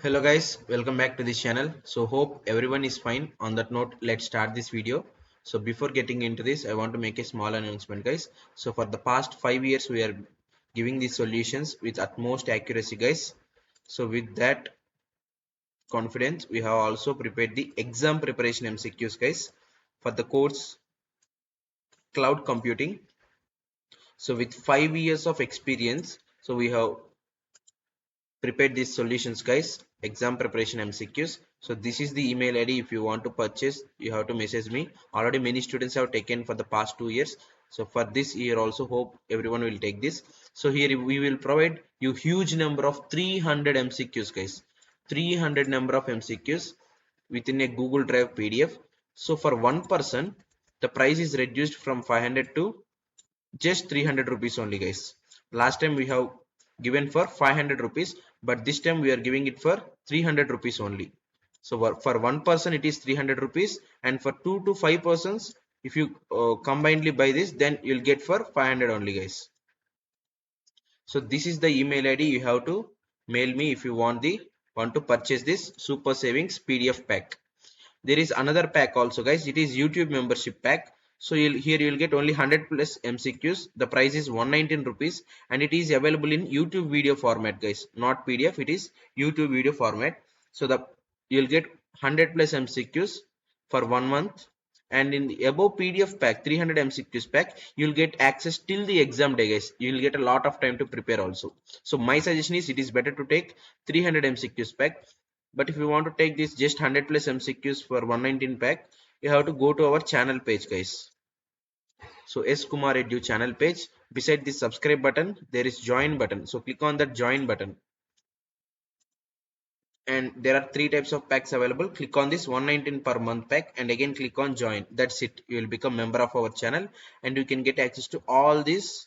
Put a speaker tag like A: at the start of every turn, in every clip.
A: Hello guys, welcome back to this channel. So hope everyone is fine. On that note, let's start this video. So before getting into this, I want to make a small announcement guys. So for the past 5 years we are giving these solutions with utmost accuracy guys. So with that confidence, we have also prepared the exam preparation MCQs guys for the course cloud computing. So with 5 years of experience, so we have prepared these solutions guys, exam preparation MCQs. So this is the email ID. If you want to purchase, you have to message me. Already many students have taken for the past 2 years, so for this year also hope everyone will take this. So here we will provide you huge number of 300 MCQs guys, 300 number of MCQs within a Google Drive PDF. So for one person the price is reduced from 500 to just 300 rupees only guys. Last time we have given for 500 rupees, but this time we are giving it for 300 rupees only. So for one person it is 300 rupees, and for 2 to 5 persons, if you combinedly buy this, then you'll get for 500 only guys. So this is the email ID. You have to mail me if you want to purchase this super savings PDF pack. There is another pack also guys. It is YouTube membership pack. So you'll get only 100 plus MCQs. The price is 119 rupees, and it is available in YouTube video format guys, not PDF. It is YouTube video format. So you'll get 100 plus MCQs for 1 month, and in the above PDF pack, 300 MCQs pack, you'll get access till the exam day guys. You'll get a lot of time to prepare also. So my suggestion is it is better to take 300 MCQs pack. But if you want to take this just 100 plus MCQs for 119 pack, you have to go to our channel page guys. So Kumar Edu channel page. Beside this subscribe button, there is join button. So click on that join button. And there are three types of packs available. Click on this 119 per month pack and again click on join. That's it. You will become member of our channel and you can get access to all these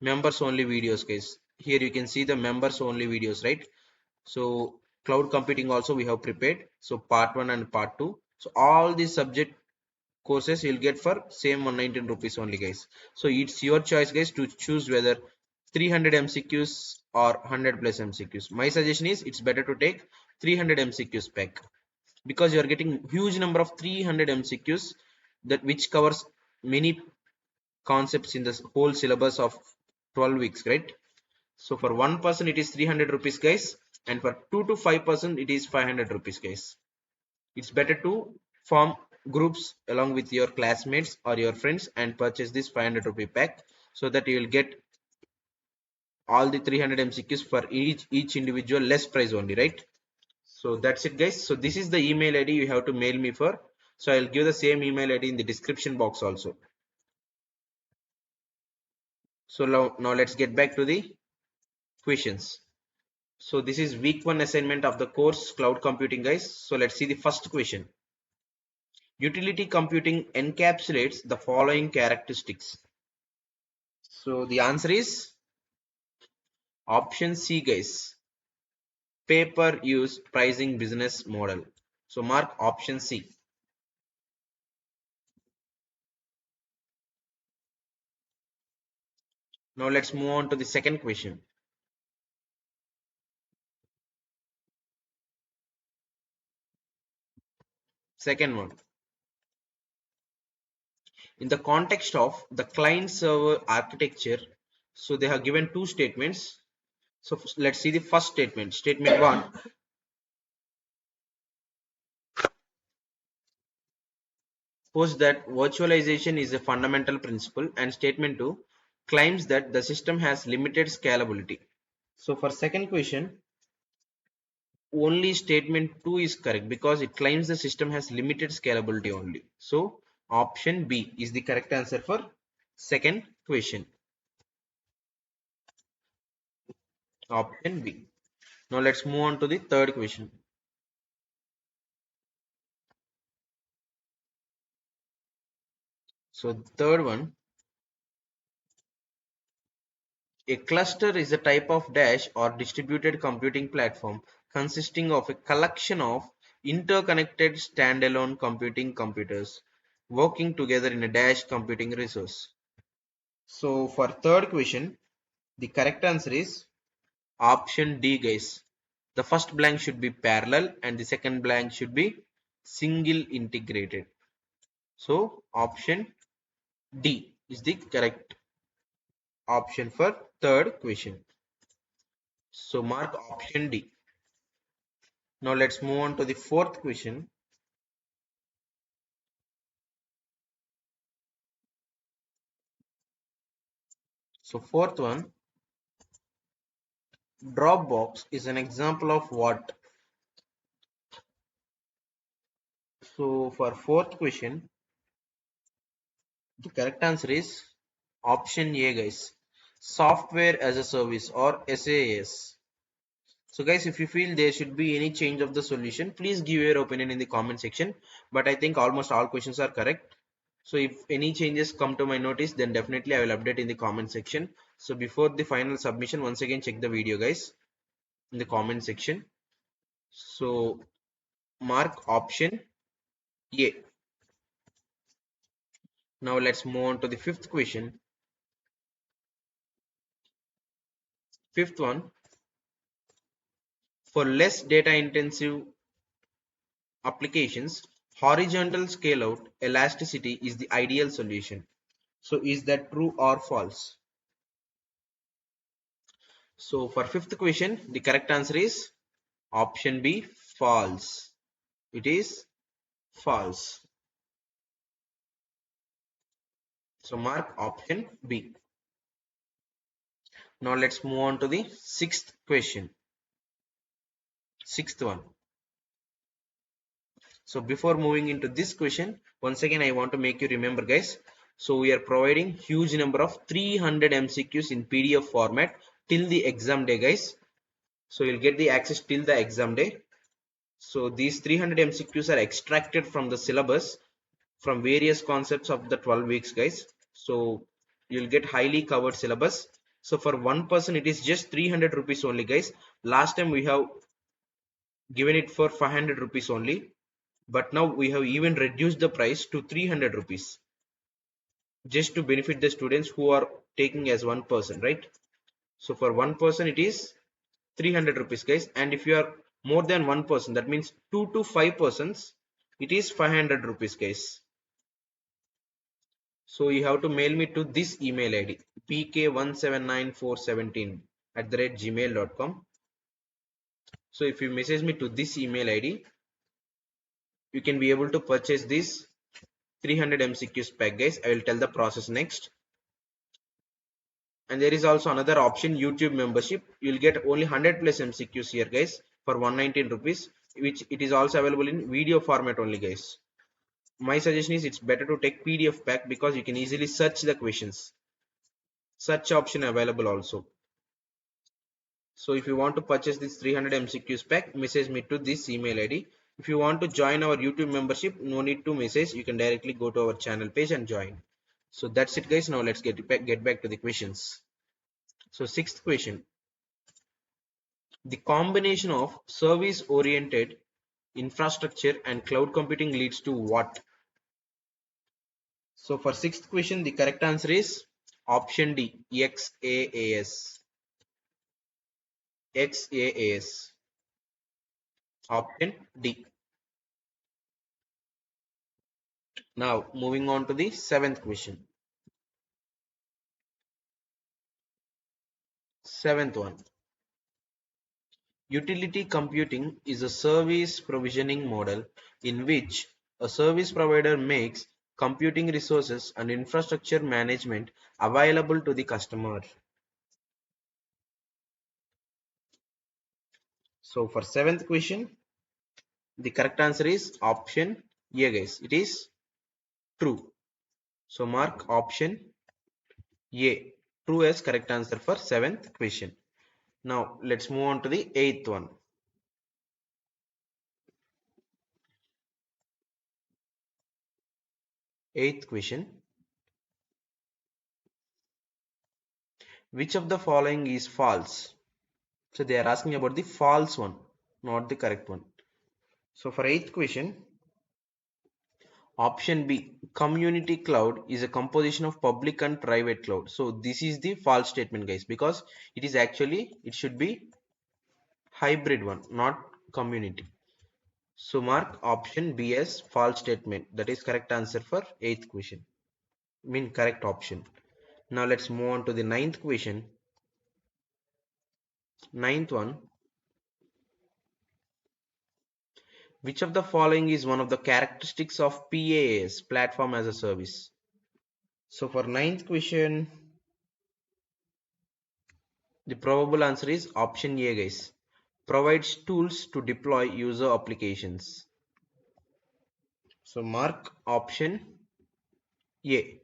A: members only videos guys. Here you can see the members only videos, right? So cloud computing also we have prepared. So part 1 and part 2. So all these subject courses you'll get for same 119 rupees only guys. So it's your choice guys to choose whether 300 MCQs or 100 plus MCQs. My suggestion is it's better to take 300 MCQs pack, because you are getting huge number of 300 MCQs that which covers many concepts in this whole syllabus of 12 weeks, right? So for one person it is 300 rupees guys, and for 2 to 5% it is 500 rupees guys. It's better to form groups along with your classmates or your friends and purchase this 500 rupee pack, so that you will get all the 300 MCQs for each individual less price only, right? So that's it guys. So this is the email ID you have to mail me for. So I'll give the same email ID in the description box also. So now let's get back to the questions. So this is week 1 assignment of the course cloud computing guys. So let's see the first question. Utility computing encapsulates the following characteristics. So the answer is option C guys, pay per use pricing business model. So mark option C. Now let's move on to the second question. Second one. In the context of the client server architecture, so they have given two statements. So let's see the first statement. Statement 1. Suppose that virtualization is a fundamental principle, and statement 2 claims that the system has limited scalability. So for second question, only statement 2 is correct because it claims the system has limited scalability only. So option B is the correct answer for second question. Option B. Now let's move on to the third question. So third one, a cluster is a type of dash or distributed computing platform consisting of a collection of interconnected standalone computing computers working together in a dash computing resource. So for third question, the correct answer is option D guys. The first blank should be parallel and the second blank should be single integrated. So option D is the correct option for third question. So mark option D. Now let's move on to the fourth question. So fourth one, Dropbox is an example of what? So for fourth question, the correct answer is option A, guys. Software as a service or SaaS. So guys, if you feel there should be any change of the solution, please give your opinion in the comment section. But I think almost all questions are correct. So if any changes come to my notice, then definitely I will update in the comment section. So before the final submission, once again check the video, guys, in the comment section. So mark option A. Now let's move on to the fifth question. Fifth one, for less data intensive applications, horizontal scale out elasticity is the ideal solution. So is that true or false? So for fifth question, the correct answer is option B, false. It is false. So mark option B. Now let's move on to the sixth question. Sixth one. So before moving into this question, once again I want to make you remember, guys. So we are providing huge number of 300 MCQs in PDF format till the exam day, guys. So you'll get the access till the exam day. So these 300 MCQs are extracted from the syllabus from various concepts of the 12 weeks, guys. So you'll get highly covered syllabus. So for one person it is just 300 rupees only, guys. Last time we have given it for 500 rupees only, but now we have even reduced the price to 300 rupees just to benefit the students who are taking as one person, right? So for one person it is 300 rupees, guys, and if you are more than one person, that means 2 to 5 persons, it is 500 rupees, guys. So you have to mail me to this email id pk179417 @gmail.com. So if you message me to this email id, you can be able to purchase this 300 MCQs pack, guys. I will tell the process next. And there is also another option, YouTube membership. You'll get only 100 plus MCQs here, guys, for 119 rupees, which it is also available in video format only, guys. My suggestion is it's better to take PDF pack because you can easily search the questions. Search option available also. So if you want to purchase this 300 MCQs pack, message me to this email id. If you want to join our YouTube membership, no need to message. You can directly go to our channel page and join. So that's it, guys. Now let's get back to the questions. So sixth question. The combination of service-oriented infrastructure and cloud computing leads to what? So for sixth question, the correct answer is option D, XaaS. XaaS. Option D. Now moving on to the seventh question. Seventh one. Utility computing is a service provisioning model in which a service provider makes computing resources and infrastructure management available to the customer. So for seventh question, the correct answer is option A, guys. It is true. So mark option A. True as correct answer for seventh question. Now let's move on to the eighth one. Eighth question. Which of the following is false? So they are asking about the false one, not the correct one. So for eighth question, option B, community cloud is a composition of public and private cloud. So this is the false statement, guys, because it is actually, it should be hybrid one, not community. So mark option B as false statement. That is correct answer for 8th question. Mean correct option. Now let's move on to the 9th question. Ninth one. Which of the following is one of the characteristics of PaaS, platform as a service? So for 9th question, the probable answer is option A, guys. Provides tools to deploy user applications. So mark option A.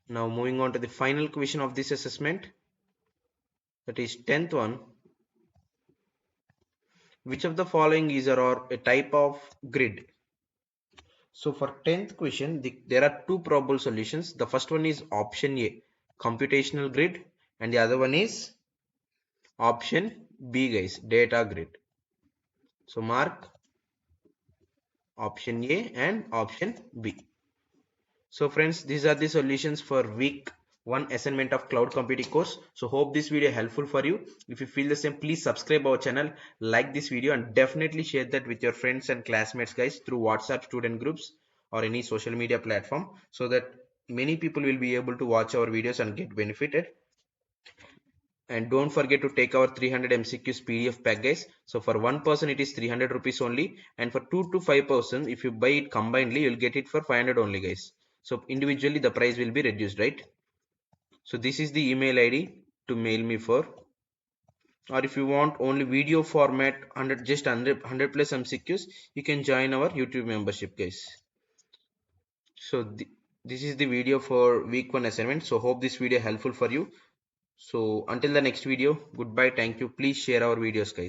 A: Now moving on to the final question of this assessment, that is 10th one. Which of the following is a type of grid? So for 10th question, there are two probable solutions. The first one is option A, computational grid, and the other one is option B, guys, data grid. So mark option A and option B. So friends, these are the solutions for week 1 assignment of cloud computing course. So hope this video helpful for you. If you feel the same, please subscribe our channel, like this video, and definitely share that with your friends and classmates, guys, through WhatsApp student groups or any social media platform, so that many people will be able to watch our videos and get benefited. And don't forget to take our 300 MCQs PDF pack, guys. So for one person it is 300 rupees only, and for 2 to 5 person, if you buy it combinedly, you'll get it for 500 only, guys. So individually the price will be reduced, right? So this is the email ID to mail me for. Or if you want only video format, 100 just 100 plus MCQs, you can join our YouTube membership, guys. So this is the video for week 1 assignment. So hope this video helpful for you. So until the next video, goodbye, thank you. Please share our videos, guys.